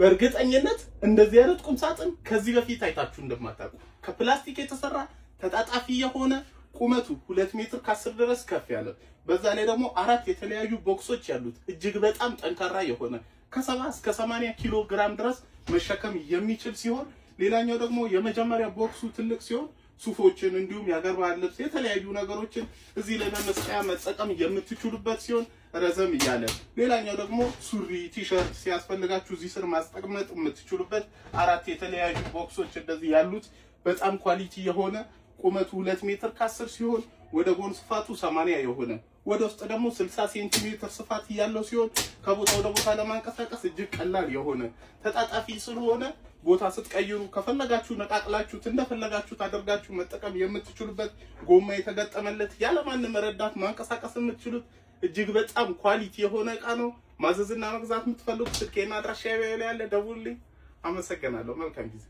በእርግጠኝነት እንደዚህ አይነት ቁም ሳጥን ከዚህ በፊት አይታችሁ እንደማታውቁ ከፕላስቲክ የተሰራ ተጣጣፊ የሆነ ቁመቱ 2 ሜትር ከ10 ድረስ ከፍ ያለ በዛ ላይ ደግሞ 4 የተለያዩ ቦክሶች ያሉት እጅግ በጣም ጠንካራ የሆነ ከ70 እስከ 80 ኪሎ ግራም ድረስ መሸከም የሚችል ሲሆን ሌላኛው ደግሞ የመጀመሪያ ቦክሱ ትልቅ ሲሆን ሱፎችን እንዲሁም የሀገር ባህል ልብስ የተለያዩ ነገሮችን እዚህ ላይ በመስቀያ መጠቀም የምትችሉበት ሲሆን ረዘም ይያለ ሌላኛው ደግሞ ሱሪ ቲሸርት ሲያስፈልጋችሁ እዚህ ስር ማስቀመጥ የምትችሉበት 4 የተለያዩ ቦክሶች እንደዚህ ያሉት በጣም ኳሊቲ የሆነ ቁመቱ 2 ሜትር ከ10 ሲሆን ወደ ጎን ስፋቱ 80 የሆነ ወደ ውስጥ ደግሞ 60 ሴንቲሜትር ስፋት ያለው ሲሆን ከቦታ ወደ ቦታ ለማንቀሳቀስ እጅግ ቀላል የሆነ ተጣጣፊ ስለሆነ ቦታ ስትቀይሩ ከፈለጋችሁ ነቃቅላችሁት እንደፈለጋችሁ ታደርጋችሁ መጠቀም የምትችሉበት ጎማ የተገጠመለት ያለማንም ረዳት ማንቀሳቀስ የምትችሉት እጅግ በጣም ኳሊቲ የሆነ እቃ ነው። ማዘዝና መግዛት የምትፈልጉ ስልኬና አድራሻዬ ላይ ያለ ደውሉልኝ። አመሰግናለሁ። መልካም ጊዜ